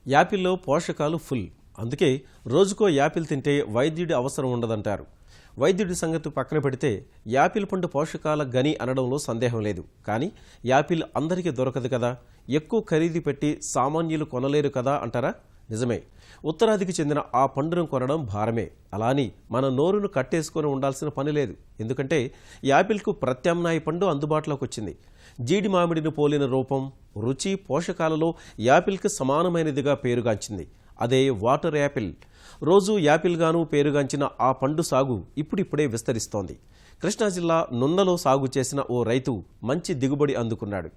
యాపిల్లో పోషకాలు ఫుల్. అందుకే రోజుకో యాపిల్ తింటే వైద్యుడి అవసరం ఉండదంటారు. వైద్యుడి సంగతి పక్కన పెడితే యాపిల్ పండు పోషకాల గని అనడంలో సందేహం లేదు. కానీ యాపిల్ అందరికీ దొరకదు కదా, ఎక్కువ ఖరీదు పెట్టి సామాన్యులు కొనలేరు కదా అంటారా? నిజమే. ఉత్తరాదికి చెందిన ఆ పండును కొనడం భారమే. అలాని మన నోరును కట్టేసుకొని ఉండాల్సిన పని లేదు. ఎందుకంటే యాపిల్కు ప్రత్యామ్నాయ పండు అందుబాటులోకి వచ్చింది. జీడి మామిడిని పోలిన రూపం, రుచి, పోషకాలలో యాపిల్కి సమానమైనదిగా పేరుగాంచింది. అదే వాటర్ యాపిల్. రోజు యాపిల్గాను పేరుగాంచిన ఆ పండు సాగు ఇప్పుడిప్పుడే విస్తరిస్తోంది. కృష్ణా జిల్లా నున్నలో సాగు చేసిన ఓ రైతు మంచి దిగుబడి అందుకున్నాడు.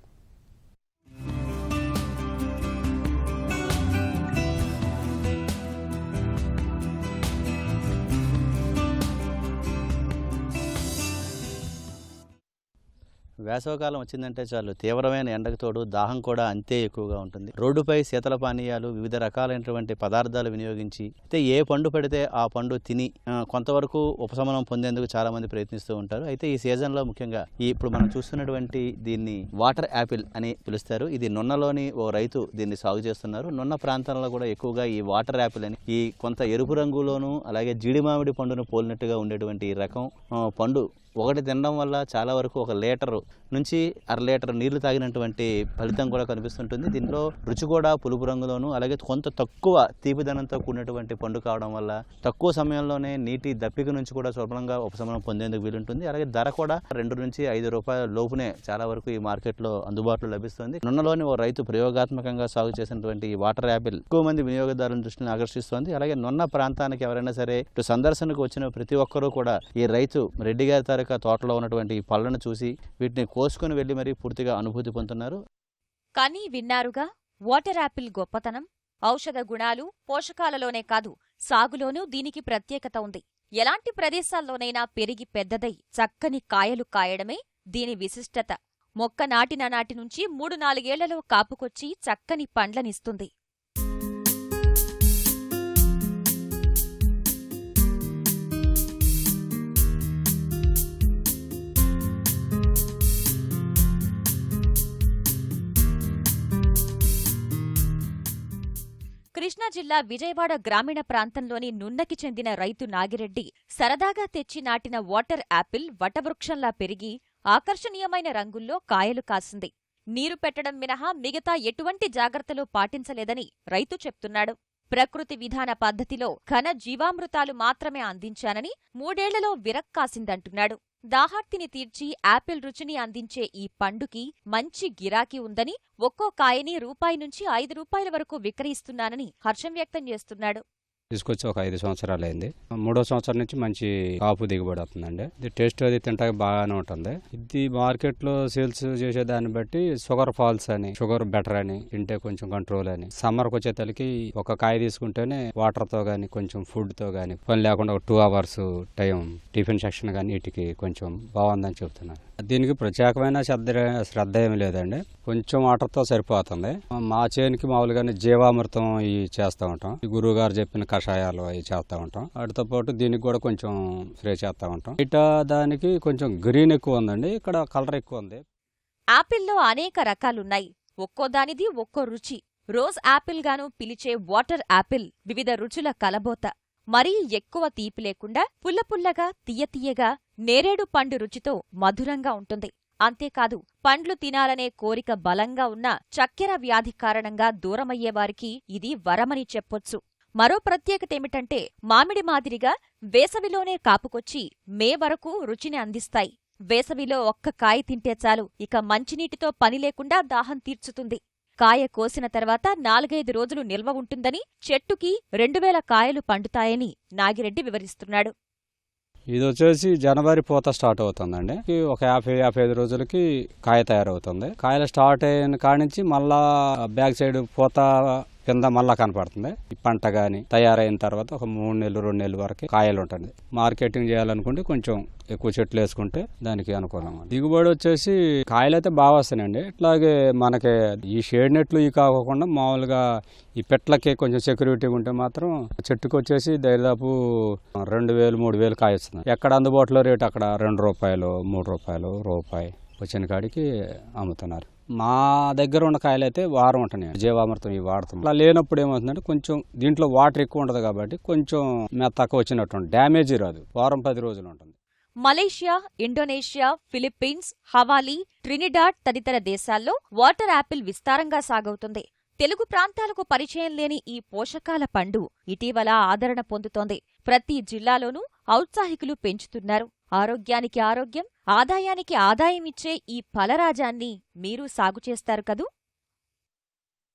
వేసవకాలం వచ్చిందంటే చాలు తీవ్రమైన ఎండకు తోడు దాహం కూడా అంతే ఎక్కువగా ఉంటుంది. రోడ్డుపై శీతల పానీయాలు, వివిధ రకాలైనటువంటి పదార్థాలు వినియోగించి అయితే ఏ పండు పడితే ఆ పండు తిని కొంతవరకు ఉపశమనం పొందేందుకు చాలా మంది ప్రయత్నిస్తూ ఉంటారు. అయితే ఈ సీజన్లో ముఖ్యంగా ఇప్పుడు మనం చూస్తున్నటువంటి దీన్ని వాటర్ యాపిల్ అని పిలుస్తారు. ఇది నున్నలోని ఓ రైతు దీన్ని సాగు చేస్తున్నారు. నున్న ప్రాంతాల్లో కూడా ఎక్కువగా ఈ వాటర్ యాపిల్ అని ఈ కొంత ఎరుపు రంగులోను అలాగే జీడి మామిడి పండును పోలినట్టుగా ఉండేటువంటి ఈ రకం పండు ఒకటి తినడం వల్ల చాలా వరకు 1 లీటరు నుంచి 1/2 లీటర్ నీళ్లు తాగినటువంటి ఫలితం కూడా కనిపిస్తుంటుంది. దీనిలో రుచి కూడా పులుపు రంగులోను అలాగే కొంత తక్కువ తీపిదనంతో కూడినటువంటి పండు కావడం వల్ల తక్కువ సమయంలోనే నీటి దప్పిక నుంచి కూడా సులభంగా ఉపశమనం పొందేందుకు వీలుంటుంది. అలాగే ధర కూడా 2 నుంచి 5 రూపాయల లోపునే చాలా వరకు ఈ మార్కెట్లో అందుబాటులో లభిస్తుంది. నున్నలోని ఓ రైతు ప్రయోగాత్మకంగా సాగు చేసినటువంటి ఈ వాటర్ యాపిల్ ఎక్కువ మంది వినియోగదారుల దృష్టిని ఆకర్షిస్తోంది. అలాగే నున్న ప్రాంతానికి ఎవరైనా సరే ఇటు సందర్శనకు వచ్చిన ప్రతి ఒక్కరూ కూడా ఈ రైతు రెడ్డి గారి తోటలో ఉన్నటువంటి ఈ పళ్ళను చూసి వీటిని కోసుకుని వెళ్లి మరీ పూర్తిగా అనుభూతి పొందుతున్నారు. కానీ విన్నారుగా వాటర్ యాపిల్ గొప్పతనం. ఔషధ గుణాలు, పోషకాలలోనే కాదు సాగులోనూ దీనికి ప్రత్యేకత ఉంది. ఎలాంటి ప్రదేశాల్లోనైనా పెరిగి పెద్దదై చక్కని కాయలు కాయడమే దీని విశిష్టత. మొక్క నాటిన నాటి నుంచి 3-4 ఏళ్లలో కాపుకొచ్చి చక్కని పండ్లనిస్తుంది. కృష్ణా జిల్లా విజయవాడ గ్రామీణ ప్రాంతంలోని నున్నకి చెందిన రైతు నాగిరెడ్డి సరదాగా తెచ్చి నాటిన వాటర్ యాపిల్ వటవృక్షంలా పెరిగి ఆకర్షణీయమైన రంగుల్లో కాయలు కాసింది. నీరు పెట్టడం మినహా మిగతా ఎటువంటి జాగ్రత్తలు పాటించలేదని రైతు చెప్తున్నాడు. ప్రకృతి విధాన పద్ధతిలో ఘన జీవామృతాలు మాత్రమే అందించానని 3 ఏళ్లలో విరక్కాసిందంటున్నాడు. దాహార్తిని తీర్చి యాపిల్ రుచిని అందించే ఈ పండుకి మంచి గిరాకీ ఉందని, ఒక్కో కాయని రూపాయి నుంచి 5 రూపాయల వరకు విక్రయిస్తున్నానని హర్షం వ్యక్తం చేస్తున్నాడు. తీసుకొచ్చి ఒక 5 సంవత్సరాలు అయింది. 3వ సంవత్సరం నుంచి మంచి కాపు దిగుబడి అవుతుందండి. ఇది టేస్ట్ అది తింటాక బాగానే ఉంటుంది. ఇది మార్కెట్ లో సేల్స్ చేసే దాన్ని బట్టి షుగర్ ఫాల్స్ అని, షుగర్ బెటర్ అని, తింటే కొంచెం కంట్రోల్ అని. సమ్మర్కి వచ్చేతలకి ఒక కాయ తీసుకుంటేనే వాటర్ తో గానీ కొంచెం ఫుడ్ తో గానీ పని లేకుండా ఒక 2 అవర్స్ టైం టిఫిన్ సెక్షన్ గానీ వీటికి కొంచెం బాగుందని చెప్తున్నారు. దీనికి ప్రత్యేకమైన శ్రద్ధ ఏమి లేదండి. కొంచెం వాటర్ తో సరిపోతుంది. మా చేనికి మామూలుగానే జీవామృతం ఇవి చేస్తూ ఉంటాం. ఈ గురువు గారు చెప్పిన కషాయాలు అవి చేస్తూ ఉంటాం. వాటితో పాటు దీనికి కూడా కొంచెం స్ప్రే చేస్తూ ఉంటాం. ఇట దానికి కొంచెం గ్రీన్ ఎక్కువ ఉందండి, ఇక్కడ కలర్ ఎక్కువ ఉంది. యాపిల్లో అనేక రకాలున్నాయి. ఒక్కోదానిది ఒక్కో రుచి. రోజ్ యాపిల్ గాను పిలిచే వాటర్ యాపిల్ వివిధ రుచుల కలబోత. మరీ ఎక్కువ తీపి లేకుండా పుల్లపుల్లగా, తీయతీయగా, నేరేడు పండు రుచితో మధురంగా ఉంటుంది. అంతేకాదు పండ్లు తినాలనే కోరిక బలంగా ఉన్న చక్కెర వ్యాధి కారణంగా దూరమయ్యేవారికి ఇది వరమని చెప్పొచ్చు. మరో ప్రత్యేకతేమిటంటే మామిడి మాదిరిగా వేసవిలోనే కాపుకొచ్చి మే వరకు రుచిని అందిస్తాయి. వేసవిలో ఒక్క కాయ తింటే చాలు, ఇక మంచినీటితో పని లేకుండా దాహం తీర్చుతుంది. కాయ కోసిన తర్వాత 4-5 రోజులు నిల్వ ఉంటుందని, చెట్టుకి 2000 కాయలు పండుతాయని నాగిరెడ్డి వివరిస్తున్నాడు. ఇది వచ్చేసి జనవరి పూత స్టార్ట్ అవుతుందండి. ఒక 50-55 రోజులకి కాయ తయారవుతుంది. కాయలు స్టార్ట్ అయిన కాడి నుంచి మళ్ళా బ్యాక్ సైడ్ పూత కింద మళ్ళా కనపడుతుంది. ఈ పంట గాని తయారైన తర్వాత ఒక 3 నెలలు 2 నెలల వరకు కాయలు ఉంటుంది. మార్కెటింగ్ చేయాలనుకుంటే కొంచెం ఎక్కువ చెట్లు వేసుకుంటే దానికి అనుకూలం. దిగుబడి వచ్చేసి కాయలు అయితే బాగా వస్తాయండి. ఇట్లాగే మనకి ఈ షేడ్ నెట్లు ఈ కాకుండా మామూలుగా ఈ పెట్లకి కొంచెం సెక్యూరిటీ ఉంటే మాత్రం చెట్టుకు వచ్చేసి దాదాపు 2000-3000 కాయ వస్తుంది. ఎక్కడ అందుబాటులో రేటు అక్కడ 2 రూపాయలు 3 రూపాయలు రూపాయి వచ్చిన కాడికి అమ్ముతున్నారు. మా దగ్గర ఉన్న కాయలు అయితే వారం ఉంటున్నాయి, జీవామృతం ఇవి వాడతాం. అలా లేనప్పుడు ఏమవుతుందంటే కొంచెం దీంట్లో వాటర్ ఎక్కువ ఉండదు కాబట్టి కొంచెం మెత్తగా వచ్చినట్టు డ్యామేజ్ రాదు, వారం 10 రోజులు ఉంటుంది. మలేషియా, ఇండోనేషియా, ఫిలిప్పీన్స్, హవాలీ, ట్రినిడాడ్ తదితర దేశాల్లో వాటర్ యాపిల్ విస్తారంగా సాగవుతుంది. తెలుగు ప్రాంతాలకు పరిచయం లేని ఈ పోషకాల పండు ఇటీవల ఆదరణ పొందుతోంది. ప్రతి జిల్లాలోనూ ఔత్సాహికులు పెంచుతున్నారు. ఆరోగ్యానికి ఆరోగ్యం, ఆదాయానికి ఆదాయమిచ్చే ఈ ఫలరాజాన్ని మీరు సాగు చేస్తారు కదూ.